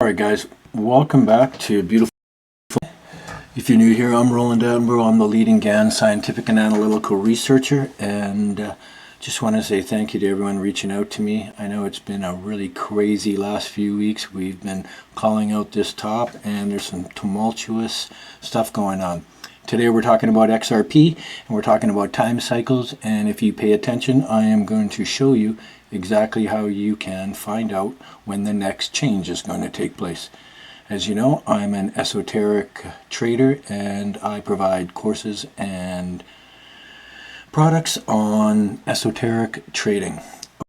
Alright guys, welcome back to Beautiful. If you're new here, I'm Roland Attenborough. I'm the leading Gann scientific and analytical researcher, and just want to say thank you to everyone reaching out to me. I know it's been a really crazy last few weeks. We've been calling out this top, and there's some tumultuous stuff going on. Today we're talking about XRP, and we're talking about time cycles, and if you pay attention, I am going to show you exactly how you can find out when the next change is going to take place. As you know, I'm an esoteric trader, and I provide courses and products on esoteric trading.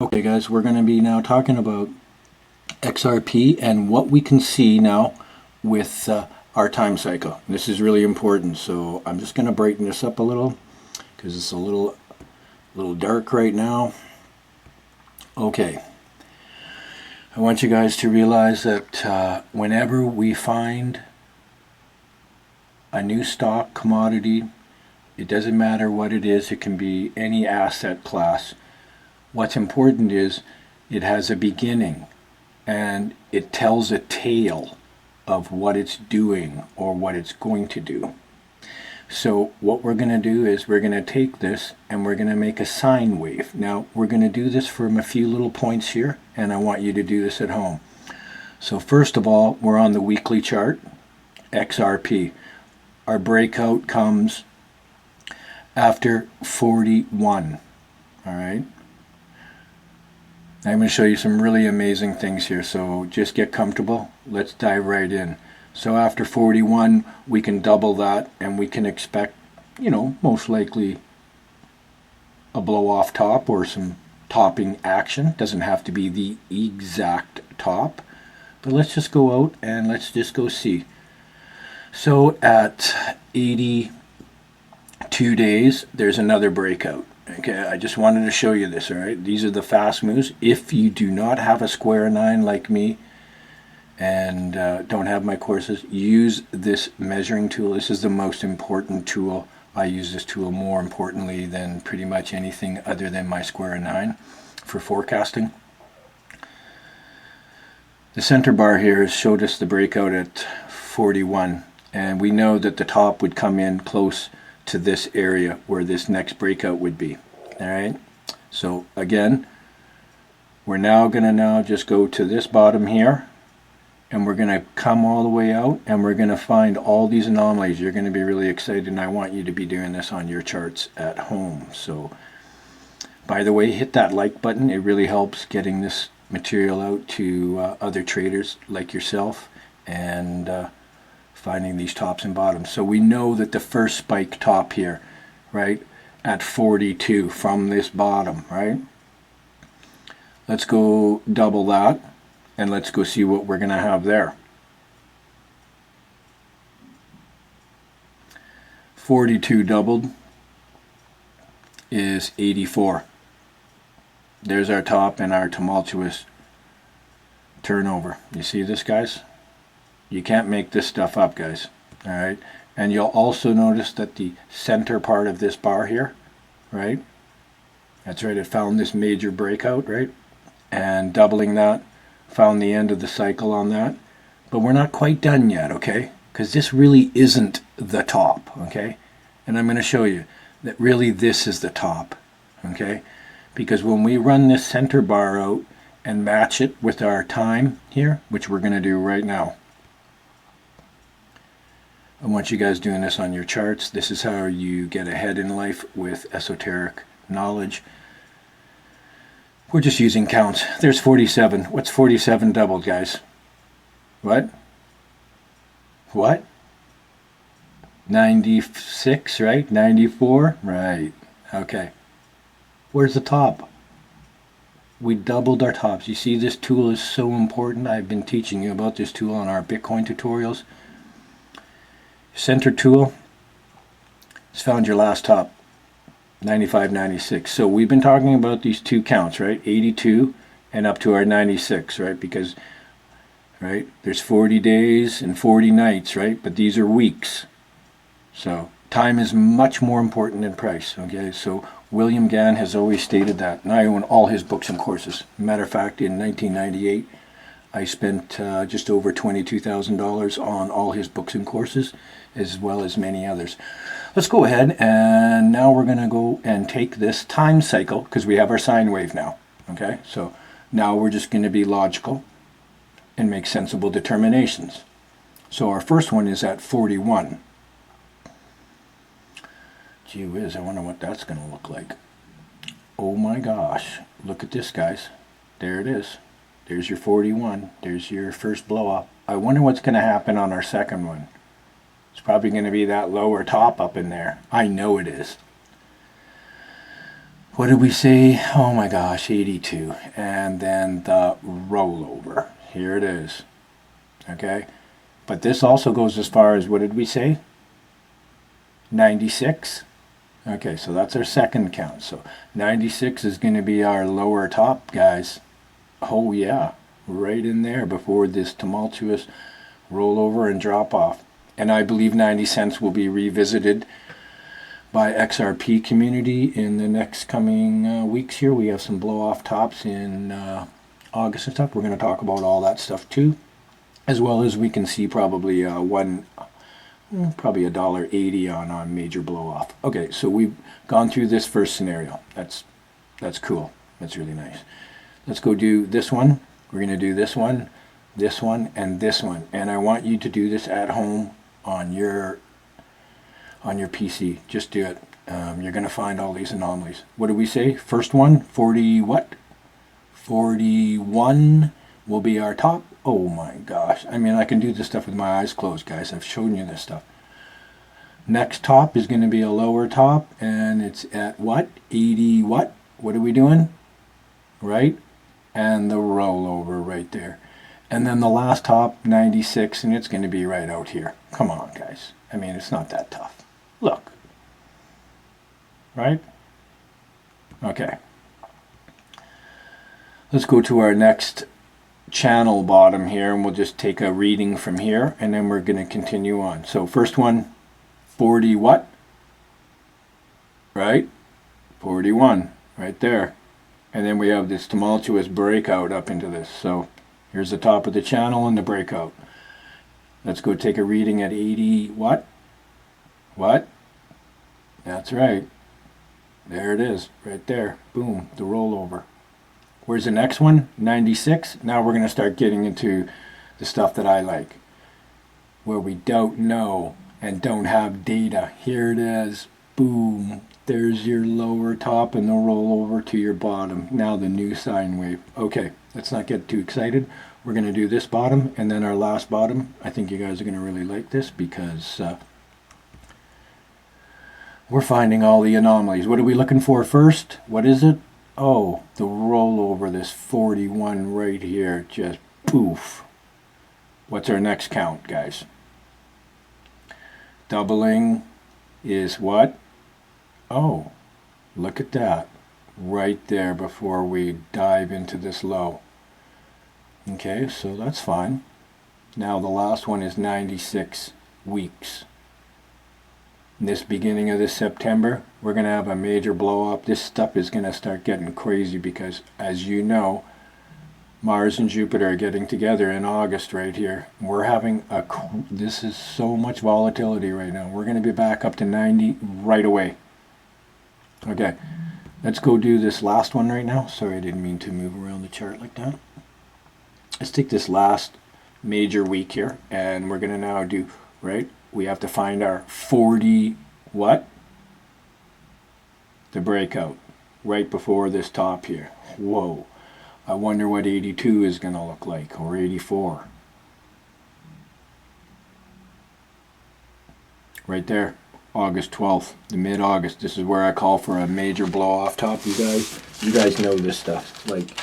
Okay guys, we're going to be now talking about XRP and what we can see now with our time cycle. This is really important, so I'm just going to brighten this up a little because it's a little dark right now. Okay, I want you guys to realize that whenever we find a new stock, commodity, it doesn't matter what it is, it can be any asset class. What's important is it has a beginning and it tells a tale of what it's doing or what it's going to do. So what we're going to do is we're going to take this and we're going to make a sine wave. Now we're going to do this from a few little points here, and I want you to do this at home. So first of all, we're on the weekly chart, XRP. Our breakout comes after 41. All right. I'm going to show you some really amazing things here, so just get comfortable. Let's dive right in. So after 41, we can double that, and we can expect, most likely a blow-off top or some topping action. Doesn't have to be the exact top, but let's just go out and let's just go see. So at 82 days, there's another breakout. Okay, I just wanted to show you this, all right? These are the fast moves. If you do not have a square 9 like me and don't have my courses, use this measuring tool. This is the most important tool. I use this tool more importantly than pretty much anything other than my square 9 for forecasting. The center bar here has showed us the breakout at 41, and we know that the top would come in close to this area where this next breakout would be. All right, so again, we're now going to just go to this bottom here, and we're going to come all the way out, and we're going to find all these anomalies. You're going to be really excited, and I want you to be doing this on your charts at home. So by the way, hit that like button. It really helps getting this material out to other traders like yourself, and finding these tops and bottoms. So we know that the first spike top here, right, at 42 from this bottom, right? Let's go double that, and let's go see what we're going to have there. 42 doubled is 84. There's our top and our tumultuous turnover. You see this, guys? You can't make this stuff up, guys. All right, and you'll also notice that the center part of this bar here, right? That's right, it found this major breakout, right? And doubling that found the end of the cycle on that. But we're not quite done yet, okay? Because this really isn't the top, okay? And I'm going to show you that really this is the top, okay? Because when we run this center bar out and match it with our time here, which we're going to do right now, I want you guys doing this on your charts. This is how you get ahead in life with esoteric knowledge. We're just using counts. There's 47. What's 47 doubled, guys? What? 96, right? 94? Right. Okay. Where's the top? We doubled our tops. You see, this tool is so important. I've been teaching you about this tool on our Bitcoin tutorials. Center tool has found your last top, 95, 96. So we've been talking about these two counts, right? 82 and up to our 96, right? Because, right, there's 40 days and 40 nights, right? But these are weeks. So time is much more important than price, okay? So William Gann has always stated that, and I own all his books and courses. Matter of fact, in 1998, I spent just over $22,000 on all his books and courses, as well as many others. Let's go ahead, and now we're going to go and take this time cycle, because we have our sine wave now. Okay, so now we're just going to be logical and make sensible determinations. So our first one is at 41. Gee whiz, I wonder what that's going to look like. Oh my gosh, look at this, guys. There it is. There's your 41. There's your first blow up. I wonder what's going to happen on our second one. It's probably going to be that lower top up in there. I know it is. What did we say? Oh my gosh, 82. And then the rollover. Here it is. Okay. But this also goes as far as, what did we say? 96. Okay, so that's our second count. So 96 is going to be our lower top, guys. Oh yeah, right in there before this tumultuous rollover and drop off. And I believe 90 cents will be revisited by XRP community in the next coming weeks here. We have some blow off tops in August and stuff. We're going to talk about all that stuff too, as well as we can see probably probably $1.80 on major blow off. Okay, so we've gone through this first scenario. That's cool. That's really nice. Let's go do this one. We're going to do this one, and this one. And I want you to do this at home on your PC. Just do it. You're going to find all these anomalies. What do we say? First one, 40 what? 41 will be our top. Oh my gosh. I mean, I can do this stuff with my eyes closed, guys. I've shown you this stuff. Next top is going to be a lower top, and it's at what? 80 what? What are we doing? Right? And the rollover right there. And then the last top, 96, and it's going to be right out here. Come on, guys. I mean, it's not that tough. Look. Right? Okay. Let's go to our next channel bottom here, and we'll just take a reading from here, and then we're going to continue on. So first one, 40 what? Right? 41. Right there. And then we have this tumultuous breakout up into this. So here's the top of the channel and the breakout. Let's go take a reading at 80 what? What? That's right. There it is, right there. Boom, the rollover. Where's the next one? 96. Now we're going to start getting into the stuff that I like, where we don't know and don't have data. Here it is. Boom. There's your lower top and the rollover to your bottom. Now the new sine wave. Okay, let's not get too excited. We're going to do this bottom and then our last bottom. I think you guys are going to really like this because we're finding all the anomalies. What are we looking for first? What is it? Oh, the rollover, this 41 right here. Just poof. What's our next count, guys? Doubling is what? Oh, look at that. Right there before we dive into this low. Okay, so that's fine. Now the last one is 96 weeks. This beginning of this September, we're going to have a major blow up. This stuff is going to start getting crazy because, as you know, Mars and Jupiter are getting together in August right here. We're having this is so much volatility right now. We're going to be back up to 90 right away. Okay, let's go do this last one right now. Sorry, I didn't mean to move around the chart like that. Let's take this last major week here, and we're going to now do, right? We have to find our 40 what? The breakout right before this top here. Whoa. I wonder what 82 is going to look like, or 84. Right there. August 12th, the mid-August. This is where I call for a major blow-off top, you guys. You guys know this stuff. Like,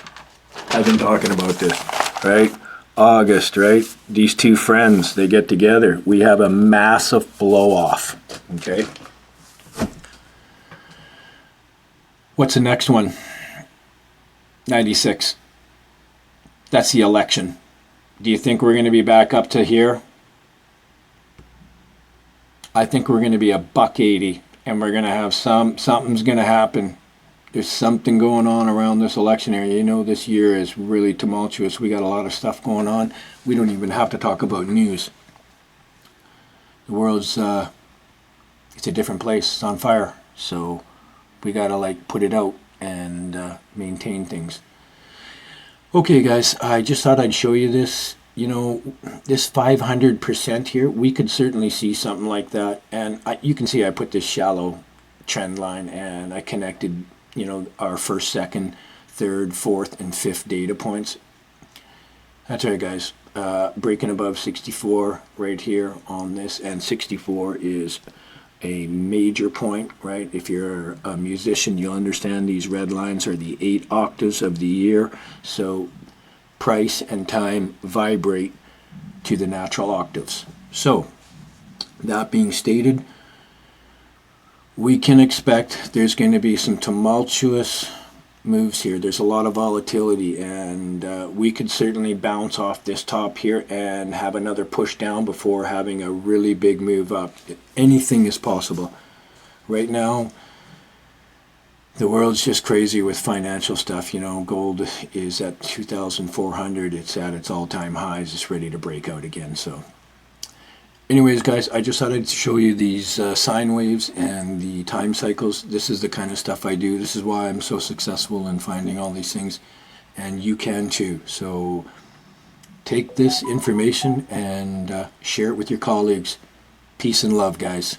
I've been talking about this, right? August, right? These two friends, they get together. We have a massive blow-off, okay? What's the next one? 96. That's the election. Do you think we're going to be back up to here? I think we're going to be $1.80, and we're going to have something's going to happen. there's something going on around this election area. You know, this year is really tumultuous. We got a lot of stuff going on. We don't even have to talk about news. The world's it's a different place. It's on fire. So we gotta like put it out and maintain things. Okay, guys, I just thought I'd show you this. You know, this 500% here, we could certainly see something like that. And you can see I put this shallow trend line and I connected, you know, our first, second, third, fourth, and fifth data points. That's right, guys. Breaking above 64 right here on this, and 64 is a major point, right? If you're a musician, you'll understand these red lines are the 8 octaves of the year. So price and time vibrate to the natural octaves. So that being stated, we can expect there's going to be some tumultuous moves here. There's a lot of volatility, and we could certainly bounce off this top here and have another push down before having a really big move up. Anything is possible. Right now, the world's just crazy with financial stuff. You know, gold is at 2,400. It's at its all-time highs. It's ready to break out again. So anyways, guys, I just thought I'd show you these sine waves and the time cycles. This is the kind of stuff I do. This is why I'm so successful in finding all these things, and you can too. So take this information and share it with your colleagues. Peace and love, guys.